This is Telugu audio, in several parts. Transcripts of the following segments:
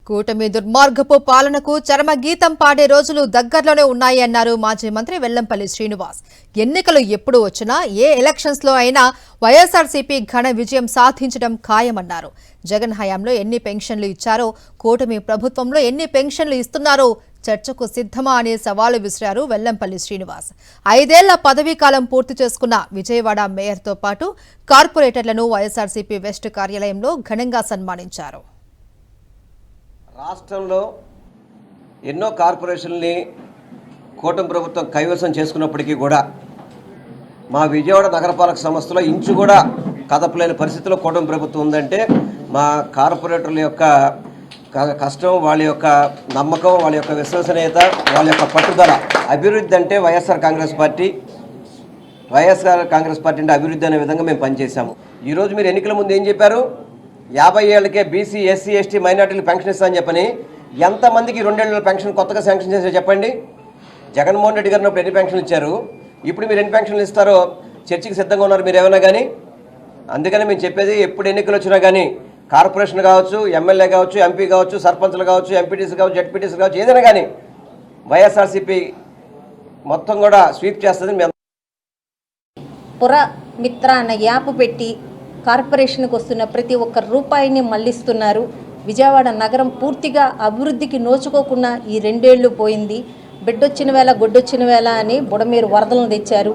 కూటమి దుర్మార్గపు పాలనకు చరమగీతం పాడే రోజులు దగ్గరలోనే ఉన్నాయి అన్నారు మాజీ మంత్రి వెల్లంపల్లి శ్రీనివాస్. ఎన్నికలు ఎప్పుడు వచ్చినా ఏ ఎలక్షన్స్ లో అయినా వైఎస్ఆర్సీపీ ఘన విజయం సాధించడం ఖాయమన్నారు. జగన్ హయాంలో ఎన్ని పెన్షన్లు ఇచ్చారో, కూటమి ప్రభుత్వంలో ఎన్ని పెన్షన్లు ఇస్తున్నారో చర్చకు సిద్ధమా అనే సవాలు విసిరారు వెల్లంపల్లి శ్రీనివాస్. 5 ఏళ్ల పదవీ కాలం పూర్తి చేసుకున్న విజయవాడ మేయర్తో పాటు కార్పొరేటర్లను వైఎస్ఆర్సీపీ వెస్ట్ కార్యాలయంలో ఘనంగా సన్మానించారు. రాష్ట్రంలో ఎన్నో కార్పొరేషన్ని కూటమి ప్రభుత్వం కైవసం చేసుకున్నప్పటికీ కూడా మా విజయవాడ నగరపాలక సంస్థలో ఇంచు కూడా కదపలేని పరిస్థితిలో కూటమి ప్రభుత్వం ఉందంటే మా కార్పొరేటర్ల యొక్క కష్టం, వాళ్ళ యొక్క నమ్మకం, వాళ్ళ యొక్క విశ్వసనీయత, వాళ్ళ యొక్క పట్టుదల. అభివృద్ధి అంటే వైఎస్ఆర్ కాంగ్రెస్ పార్టీ అంటే అభివృద్ధి అనే విధంగా మేము పనిచేశాము. ఈరోజు మీరు ఎన్నికల ముందు ఏం చెప్పారు? 50 ఏళ్ళకే బీసీ, ఎస్సీ, ఎస్టీ, మైనార్టీలు పెన్షన్ ఇస్తామని చెప్పని ఎంతమందికి 2 ఏళ్ళ పెన్షన్ కొత్తగా శాంక్షన్ చేశారు చెప్పండి. జగన్మోహన్ రెడ్డి గారు ఎన్ని పెన్షన్లు ఇచ్చారు? ఇప్పుడు మీరు ఎన్ని పెన్షన్లు ఇస్తారో చర్చకి సిద్ధంగా ఉన్నారు మీరు ఏమైనా కానీ. అందుకని మేము చెప్పేది, ఎప్పుడు ఎన్నికలు వచ్చినా కానీ కార్పొరేషన్ కావచ్చు, ఎమ్మెల్యే కావచ్చు, ఎంపీ కావచ్చు, సర్పంచ్లు కావచ్చు, ఎంపీటీసీ కావచ్చు, జడ్పీటీసీ కావచ్చు, ఏదైనా కానీ వైఎస్ఆర్సీపీ మొత్తం కూడా స్వీప్ చేస్తుంది. పుర మిత్ర అన్న యాప్ పెట్టి కార్పొరేషన్కి వస్తున్న ప్రతి ఒక్క రూపాయిని మళ్లిస్తున్నారు. విజయవాడ నగరం పూర్తిగా అభివృద్ధికి నోచుకోకుండా ఈ 2 ఏళ్ళు పోయింది. బిడ్డొచ్చిన వేళ గొడ్డొచ్చిన వేళ అని బుడమేరు వరదలను తెచ్చారు.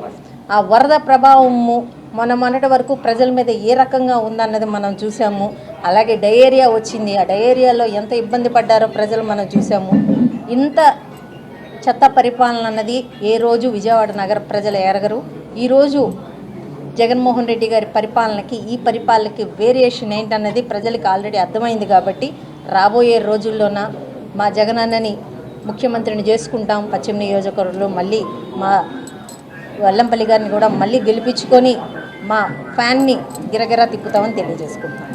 ఆ వరద ప్రభావము మొన్నటి వరకు ప్రజల మీద ఏ రకంగా ఉందన్నది మనం చూసాము. అలాగే డయేరియా వచ్చింది. ఆ డయేరియాలో ఎంత ఇబ్బంది పడ్డారో ప్రజలు మనం చూసాము. ఇంత చెత్త పరిపాలన అన్నది ఏ రోజు విజయవాడ నగర ప్రజలు ఎరగరు. ఈరోజు జగన్మోహన్ రెడ్డి గారి పరిపాలనకి ఈ పరిపాలనకి వేరియేషన్ ఏంటన్నది ప్రజలకు ఆల్రెడీ అర్థమైంది. కాబట్టి రాబోయే రోజుల్లోన మా జగనన్నని ముఖ్యమంత్రిని చేసుకుంటాం. పశ్చిమ నియోజకవర్గంలో మళ్ళీ మా వెల్లంపల్లి గారిని కూడా మళ్ళీ గెలిపించుకొని మా ఫ్యాన్ని గిరగిరా తిప్పుతామని తెలియజేసుకుంటాం.